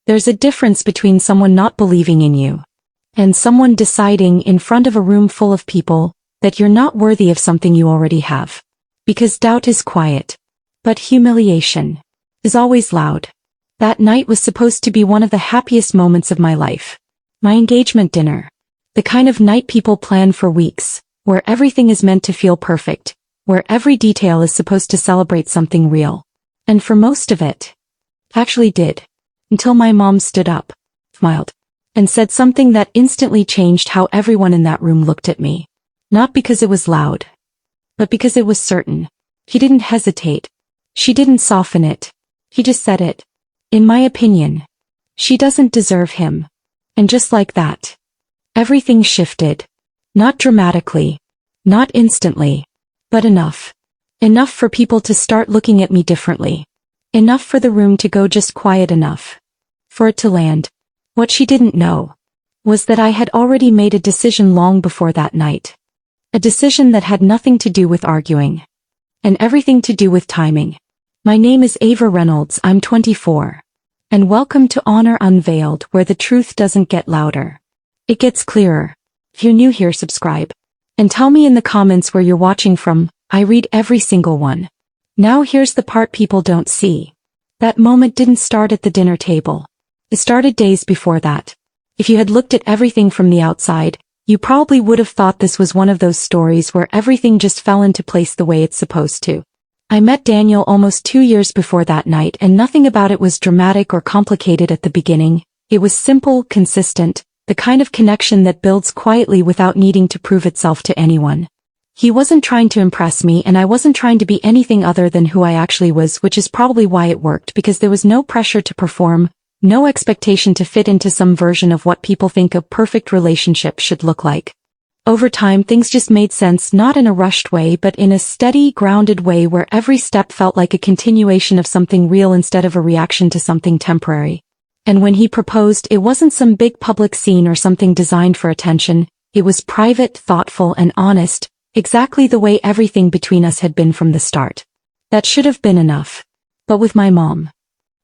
There's a difference between someone not believing in you and someone deciding in front of a room full of people that you're not worthy of something you already have. Because doubt is quiet, but humiliation is always loud. That night was supposed to be one of the happiest moments of my life. My engagement dinner. The kind of night people plan for weeks, where everything is meant to feel perfect, where every detail is supposed to celebrate something real. And for most of it, actually did. Until my mom stood up, smiled, and said something that instantly changed how everyone in that room looked at me. Not because it was loud, but because it was certain. He didn't hesitate. She didn't soften it. He just said it. In my opinion, she doesn't deserve him. And just like that, everything shifted. Not dramatically, not instantly, but enough. Enough for people to start looking at me differently. Enough for the room to go just quiet enough for it to land. What she didn't know was that I had already made a decision long before that night. A decision that had nothing to do with arguing and everything to do with timing. My name is Ava Reynolds, I'm 24. And welcome to Honor Unveiled, where the truth doesn't get louder. It gets clearer. If you're new here, subscribe. And tell me in the comments where you're watching from. I read every single one. Now here's the part people don't see. That moment didn't start at the dinner table. It started days before that. If you had looked at everything from the outside, you probably would have thought this was one of those stories where everything just fell into place the way it's supposed to. I met Daniel almost 2 years before that night, and nothing about it was dramatic or complicated at the beginning. It was simple, consistent, the kind of connection that builds quietly without needing to prove itself to anyone. He wasn't trying to impress me, and I wasn't trying to be anything other than who I actually was, which is probably why it worked, because there was no pressure to perform, no expectation to fit into some version of what people think a perfect relationship should look like. Over time, things just made sense, not in a rushed way, but in a steady, grounded way where every step felt like a continuation of something real instead of a reaction to something temporary. And when he proposed, it wasn't some big public scene or something designed for attention. It was private, thoughtful, and honest, exactly the way everything between us had been from the start. That should have been enough. But with my mom,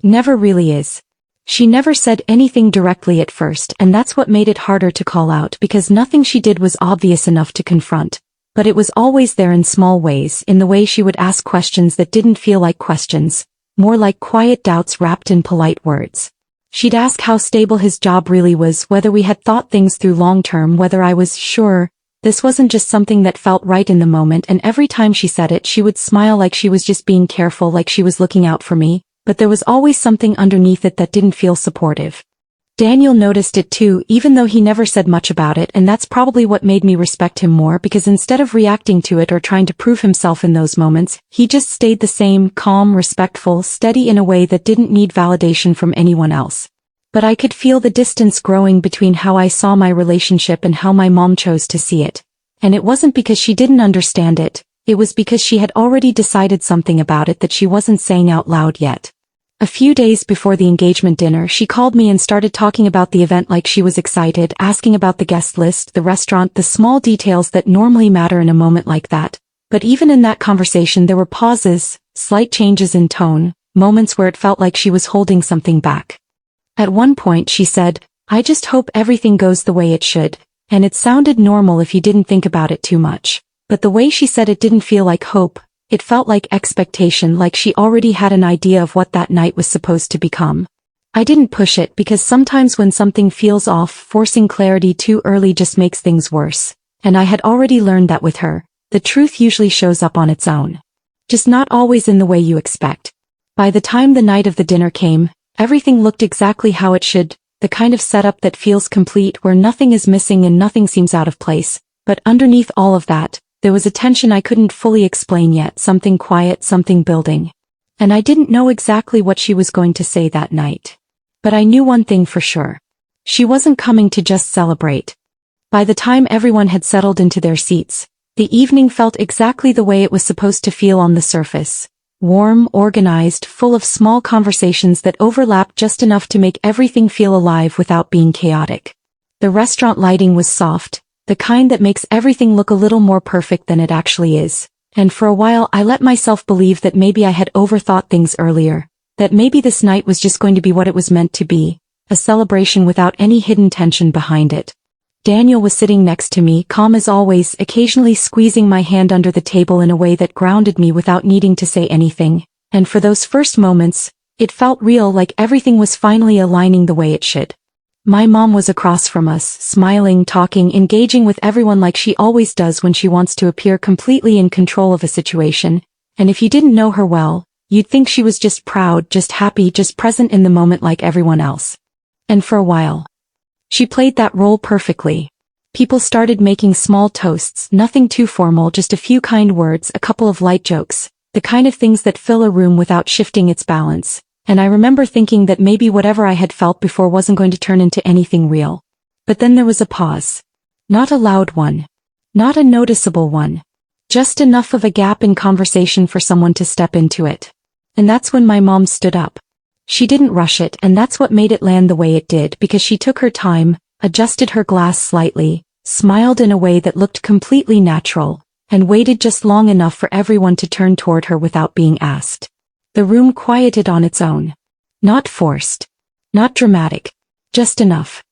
never really is. She never said anything directly at first, and that's what made it harder to call out, because nothing she did was obvious enough to confront. But it was always there in small ways, in the way she would ask questions that didn't feel like questions, more like quiet doubts wrapped in polite words. She'd ask how stable his job really was, whether we had thought things through long-term, whether I was sure this wasn't just something that felt right in the moment, and every time she said it, she would smile like she was just being careful, like she was looking out for me. But there was always something underneath it that didn't feel supportive. Daniel noticed it too, even though he never said much about it, and that's probably what made me respect him more, because instead of reacting to it or trying to prove himself in those moments, he just stayed the same, calm, respectful, steady in a way that didn't need validation from anyone else. But I could feel the distance growing between how I saw my relationship and how my mom chose to see it. And it wasn't because she didn't understand it, it was because she had already decided something about it that she wasn't saying out loud yet. A few days before the engagement dinner, she called me and started talking about the event like she was excited, asking about the guest list, the restaurant, the small details that normally matter in a moment like that. But even in that conversation there were pauses, slight changes in tone, moments where it felt like she was holding something back. At one point she said, "I just hope everything goes the way it should," and it sounded normal if you didn't think about it too much. But the way she said it didn't feel like hope. It felt like expectation, like she already had an idea of what that night was supposed to become. I didn't push it, because sometimes when something feels off, forcing clarity too early just makes things worse. And I had already learned that with her, the truth usually shows up on its own. Just not always in the way you expect. By the time the night of the dinner came, everything looked exactly how it should, the kind of setup that feels complete, where nothing is missing and nothing seems out of place. But underneath all of that, there was a tension I couldn't fully explain yet, something quiet, something building. And I didn't know exactly what she was going to say that night. But I knew one thing for sure. She wasn't coming to just celebrate. By the time everyone had settled into their seats, the evening felt exactly the way it was supposed to feel on the surface. Warm, organized, full of small conversations that overlapped just enough to make everything feel alive without being chaotic. The restaurant lighting was soft, the kind that makes everything look a little more perfect than it actually is. And for a while I let myself believe that maybe I had overthought things earlier, that maybe this night was just going to be what it was meant to be, a celebration without any hidden tension behind it. Daniel was sitting next to me, calm as always, occasionally squeezing my hand under the table in a way that grounded me without needing to say anything, and for those first moments, it felt real, like everything was finally aligning the way it should. My mom was across from us, smiling, talking, engaging with everyone like she always does when she wants to appear completely in control of a situation, and if you didn't know her well, you'd think she was just proud, just happy, just present in the moment like everyone else. And for a while, she played that role perfectly. People started making small toasts, nothing too formal, just a few kind words, a couple of light jokes, the kind of things that fill a room without shifting its balance, and I remember thinking that maybe whatever I had felt before wasn't going to turn into anything real. But then there was a pause. Not a loud one. Not a noticeable one. Just enough of a gap in conversation for someone to step into it. And that's when my mom stood up. She didn't rush it, and that's what made it land the way it did, because she took her time, adjusted her glass slightly, smiled in a way that looked completely natural, and waited just long enough for everyone to turn toward her without being asked. The room quieted on its own. Not forced. Not dramatic. Just enough.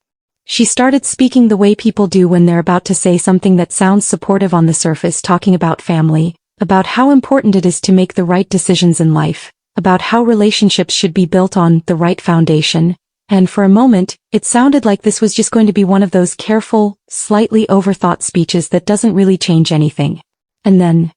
She started speaking the way people do when they're about to say something that sounds supportive on the surface, talking about family, about how important it is to make the right decisions in life, about how relationships should be built on the right foundation, and for a moment, it sounded like this was just going to be one of those careful, slightly overthought speeches that doesn't really change anything. And then,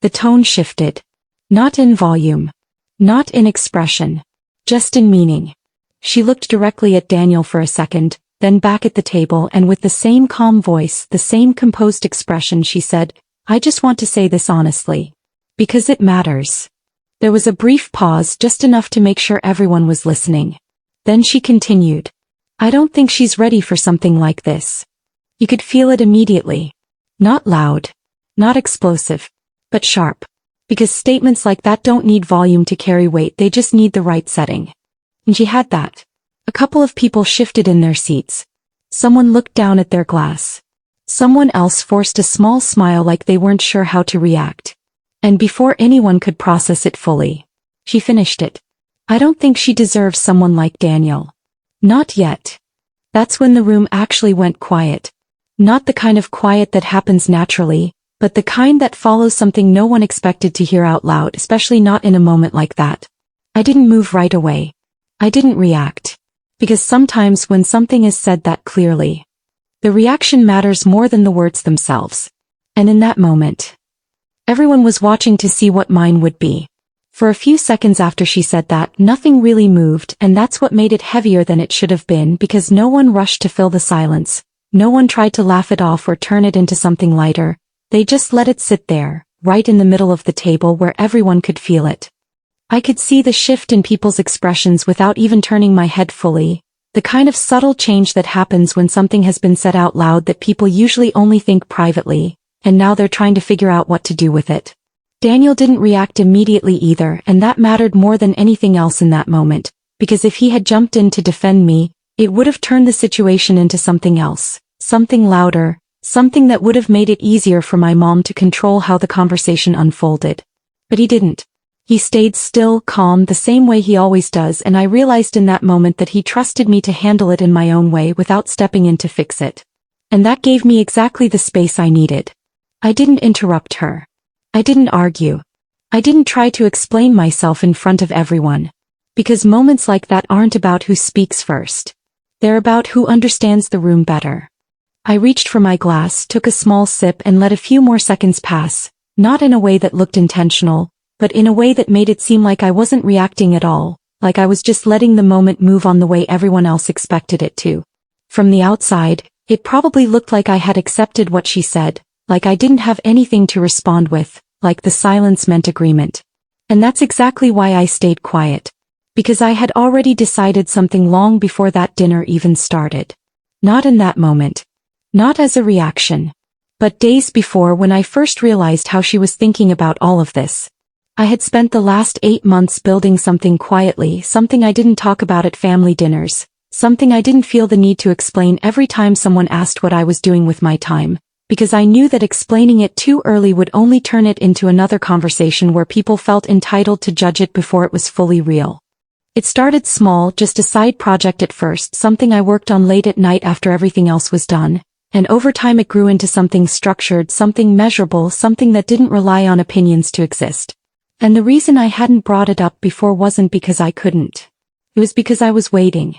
the tone shifted. Not in volume. Not in expression. Just in meaning. She looked directly at Daniel for a second, then back at the table, and with the same calm voice, the same composed expression, she said, "I just want to say this honestly. Because it matters." There was a brief pause, just enough to make sure everyone was listening. Then she continued. "I don't think she's ready for something like this." You could feel it immediately. Not loud. Not explosive. But sharp. Because statements like that don't need volume to carry weight, they just need the right setting. And she had that. A couple of people shifted in their seats. Someone looked down at their glass. Someone else forced a small smile like they weren't sure how to react. And before anyone could process it fully, she finished it. "I don't think she deserves someone like Daniel. Not yet." That's when the room actually went quiet. Not the kind of quiet that happens naturally, but the kind that follows something no one expected to hear out loud, especially not in a moment like that. I didn't move right away. I didn't react. Because sometimes when something is said that clearly, the reaction matters more than the words themselves. And in that moment, everyone was watching to see what mine would be. For a few seconds after she said that, nothing really moved, and that's what made it heavier than it should have been, because no one rushed to fill the silence. No one tried to laugh it off or turn it into something lighter. They just let it sit there, right in the middle of the table where everyone could feel it. I could see the shift in people's expressions without even turning my head fully, the kind of subtle change that happens when something has been said out loud that people usually only think privately, and now they're trying to figure out what to do with it. Daniel didn't react immediately either, and that mattered more than anything else in that moment, because if he had jumped in to defend me, it would have turned the situation into something else, something louder, something that would have made it easier for my mom to control how the conversation unfolded. But he didn't. He stayed still, calm, the same way he always does, and I realized in that moment that he trusted me to handle it in my own way without stepping in to fix it. And that gave me exactly the space I needed. I didn't interrupt her. I didn't argue. I didn't try to explain myself in front of everyone. Because moments like that aren't about who speaks first. They're about who understands the room better. I reached for my glass, took a small sip, and let a few more seconds pass, not in a way that looked intentional, but in a way that made it seem like I wasn't reacting at all, like I was just letting the moment move on the way everyone else expected it to. From the outside, it probably looked like I had accepted what she said, like I didn't have anything to respond with, like the silence meant agreement. And that's exactly why I stayed quiet. Because I had already decided something long before that dinner even started. Not in that moment. Not as a reaction. But days before, when I first realized how she was thinking about all of this. I had spent the last 8 months building something quietly, something I didn't talk about at family dinners, something I didn't feel the need to explain every time someone asked what I was doing with my time, because I knew that explaining it too early would only turn it into another conversation where people felt entitled to judge it before it was fully real. It started small, just a side project at first, something I worked on late at night after everything else was done, and over time it grew into something structured, something measurable, something that didn't rely on opinions to exist. And the reason I hadn't brought it up before wasn't because I couldn't. It was because I was waiting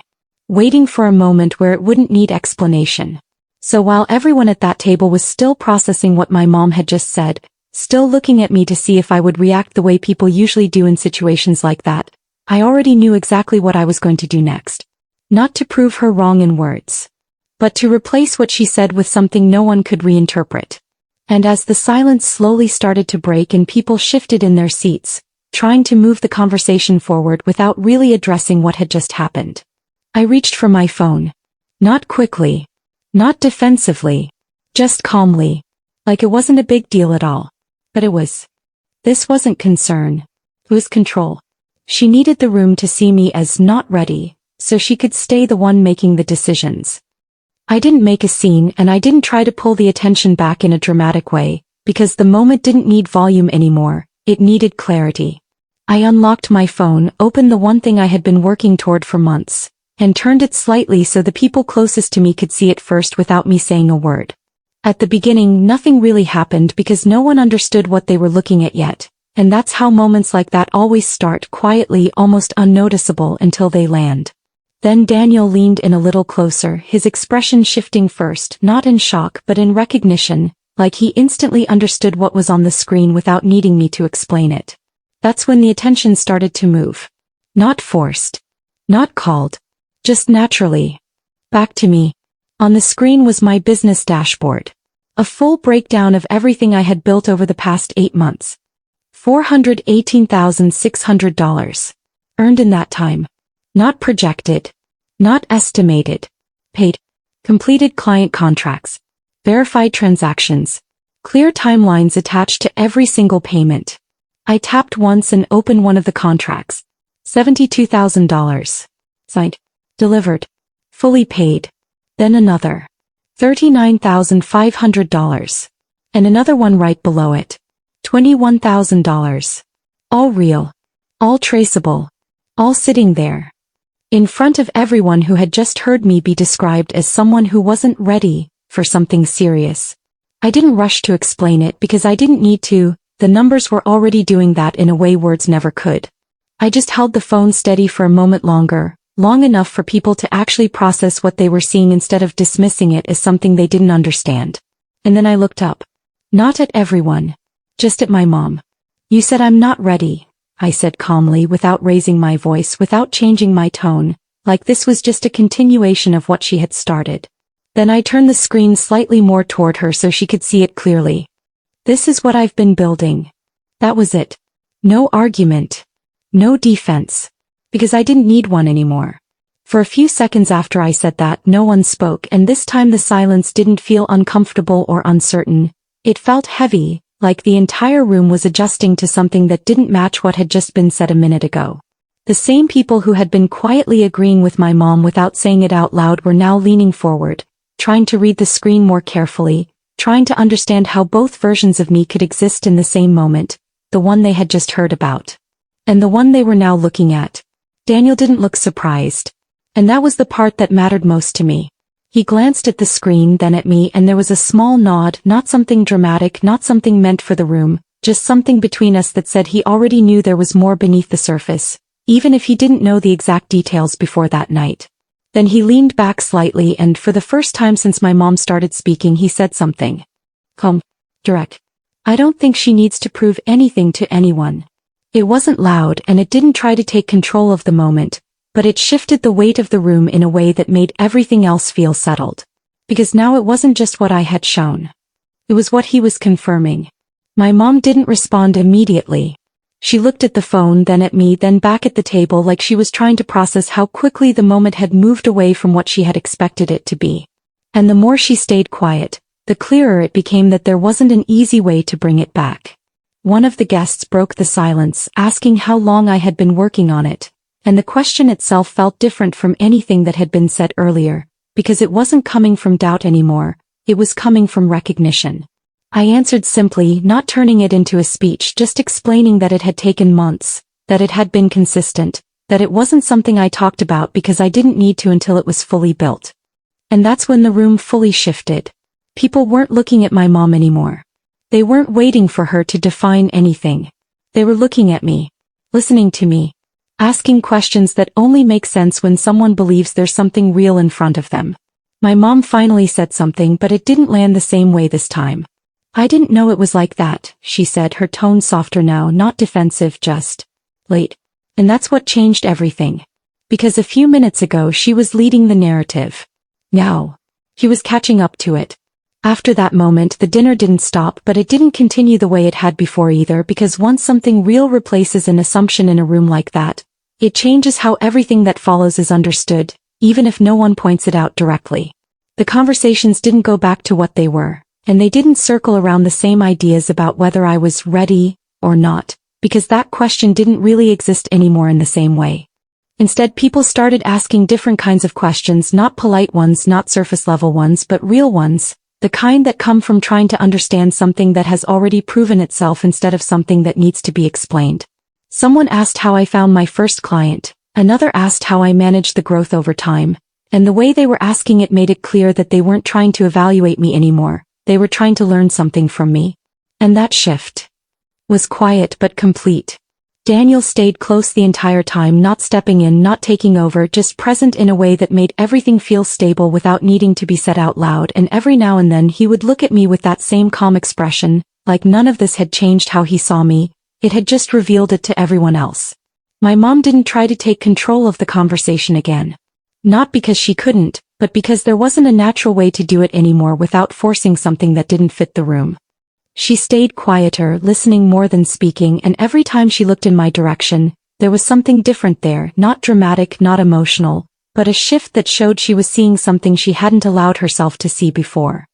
for a moment where it wouldn't need explanation. So while everyone at that table was still processing what my mom had just said, still looking at me to see if I would react the way people usually do in situations like that, I already knew exactly what I was going to do next. Not to prove her wrong in words, but to replace what she said with something no one could reinterpret. And as the silence slowly started to break and people shifted in their seats, trying to move the conversation forward without really addressing what had just happened, I reached for my phone. Not quickly. Not defensively. Just calmly. Like it wasn't a big deal at all. But it was. This wasn't concern. It was control. She needed the room to see me as not ready, so she could stay the one making the decisions. I didn't make a scene and I didn't try to pull the attention back in a dramatic way, because the moment didn't need volume anymore, it needed clarity. I unlocked my phone, opened the one thing I had been working toward for months, and turned it slightly so the people closest to me could see it first without me saying a word. At the beginning, nothing really happened because no one understood what they were looking at yet. And that's how moments like that always start, quietly, almost unnoticeable until they land. Then Daniel leaned in a little closer, his expression shifting first, not in shock but in recognition, like he instantly understood what was on the screen without needing me to explain it. That's when the attention started to move. Not forced. Not called. Just naturally. Back to me. On the screen was my business dashboard. A full breakdown of everything I had built over the past 8 months. $418,600. Earned in that time. Not projected. Not estimated. Paid. Completed client contracts. Verified transactions. Clear timelines attached to every single payment. I tapped once and opened one of the contracts. $72,000. Signed. Delivered. Fully paid. Then another. $39,500. And another one right below it. $21,000. All real. All traceable. All sitting there. In front of everyone who had just heard me be described as someone who wasn't ready for something serious. I didn't rush to explain it because I didn't need to, the numbers were already doing that in a way words never could. I just held the phone steady for a moment longer, long enough for people to actually process what they were seeing instead of dismissing it as something they didn't understand. And then I looked up. Not at everyone. Just at my mom. You said I'm not ready, I said calmly without raising my voice, without changing my tone, like this was just a continuation of what she had started. Then I turned the screen slightly more toward her so she could see it clearly. This is what I've been building. That was it. No argument. No defense. Because I didn't need one anymore. For a few seconds after I said that, no one spoke, and this time the silence didn't feel uncomfortable or uncertain. It felt heavy, like the entire room was adjusting to something that didn't match what had just been said a minute ago. The same people who had been quietly agreeing with my mom without saying it out loud were now leaning forward, trying to read the screen more carefully, trying to understand how both versions of me could exist in the same moment, the one they had just heard about. And the one they were now looking at. Daniel didn't look surprised. And that was the part that mattered most to me. He glanced at the screen, then at me, and there was a small nod, not something dramatic, not something meant for the room, just something between us that said he already knew there was more beneath the surface, even if he didn't know the exact details before that night. Then he leaned back slightly and for the first time since my mom started speaking he said something. Calm. Direct. I don't think she needs to prove anything to anyone. It wasn't loud and it didn't try to take control of the moment, but it shifted the weight of the room in a way that made everything else feel settled. Because now it wasn't just what I had shown. It was what he was confirming. My mom didn't respond immediately. She looked at the phone, then at me, then back at the table like she was trying to process how quickly the moment had moved away from what she had expected it to be. And the more she stayed quiet, the clearer it became that there wasn't an easy way to bring it back. One of the guests broke the silence, asking how long I had been working on it. And the question itself felt different from anything that had been said earlier, because it wasn't coming from doubt anymore, it was coming from recognition. I answered simply, not turning it into a speech, just explaining that it had taken months, that it had been consistent, that it wasn't something I talked about because I didn't need to until it was fully built. And that's when the room fully shifted. People weren't looking at my mom anymore. They weren't waiting for her to define anything. They were looking at me, listening to me, asking questions that only make sense when someone believes there's something real in front of them. My mom finally said something, but it didn't land the same way this time. "I didn't know it was like that," she said, her tone softer now, not defensive, just late. And that's what changed everything. Because a few minutes ago she was leading the narrative. Now, he was catching up to it. After that moment the dinner didn't stop, but it didn't continue the way it had before either, because once something real replaces an assumption in a room like that, it changes how everything that follows is understood, even if no one points it out directly. The conversations didn't go back to what they were, and they didn't circle around the same ideas about whether I was ready or not, because that question didn't really exist anymore in the same way. Instead, people started asking different kinds of questions, not polite ones, not surface-level ones, but real ones, the kind that come from trying to understand something that has already proven itself instead of something that needs to be explained. Someone asked how I found my first client, another asked how I managed the growth over time, and the way they were asking it made it clear that they weren't trying to evaluate me anymore, they were trying to learn something from me. And that shift was quiet but complete. Daniel stayed close the entire time, not stepping in, not taking over, just present in a way that made everything feel stable without needing to be said out loud, and every now and then he would look at me with that same calm expression, like none of this had changed how he saw me, it had just revealed it to everyone else. My mom didn't try to take control of the conversation again. Not because she couldn't, but because there wasn't a natural way to do it anymore without forcing something that didn't fit the room. She stayed quieter, listening more than speaking, and every time she looked in my direction, there was something different there, not dramatic, not emotional, but a shift that showed she was seeing something she hadn't allowed herself to see before.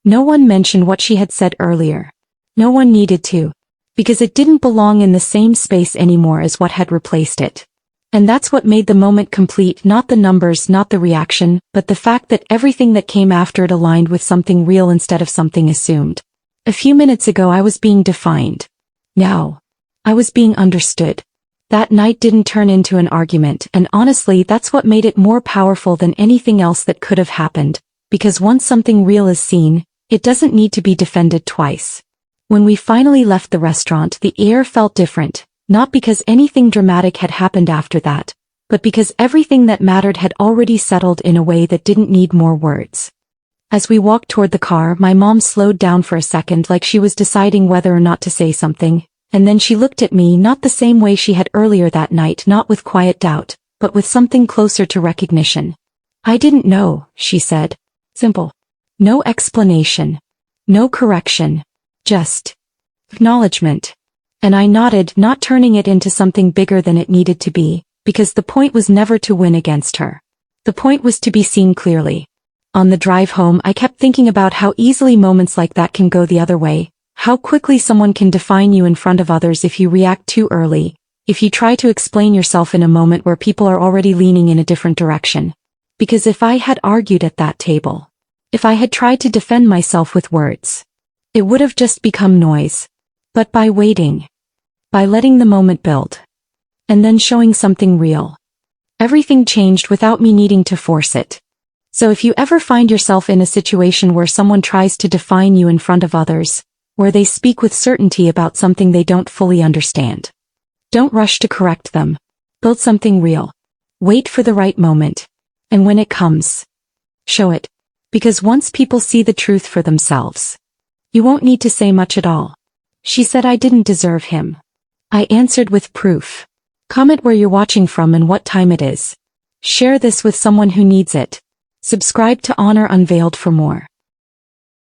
No one mentioned what she had said earlier. No one needed to, because it didn't belong in the same space anymore as what had replaced it. And that's what made the moment complete, not the numbers, not the reaction, but the fact that everything that came after it aligned with something real instead of something assumed. A few minutes ago I was being defined. Now, I was being understood. That night didn't turn into an argument, and honestly that's what made it more powerful than anything else that could have happened, because once something real is seen, it doesn't need to be defended twice. When we finally left the restaurant, the air felt different, not because anything dramatic had happened after that, but because everything that mattered had already settled in a way that didn't need more words. As we walked toward the car, my mom slowed down for a second, like she was deciding whether or not to say something, and then she looked at me, not the same way she had earlier that night, not with quiet doubt, but with something closer to recognition. "I didn't know," she said. Simple. No explanation. No correction. Just acknowledgement. And I nodded, not turning it into something bigger than it needed to be, because the point was never to win against her. The point was to be seen clearly. On the drive home I kept thinking about how easily moments like that can go the other way, how quickly someone can define you in front of others if you react too early, if you try to explain yourself in a moment where people are already leaning in a different direction. Because if I had argued at that table, if I had tried to defend myself with words, it would have just become noise. But by waiting, by letting the moment build, and then showing something real, everything changed without me needing to force it. So if you ever find yourself in a situation where someone tries to define you in front of others, where they speak with certainty about something they don't fully understand, don't rush to correct them. Build something real. Wait for the right moment. And when it comes, show it. Because once people see the truth for themselves, you won't need to say much at all. She said I didn't deserve him. I answered with proof. Comment where you're watching from and what time it is. Share this with someone who needs it. Subscribe to Honor Unveiled for more.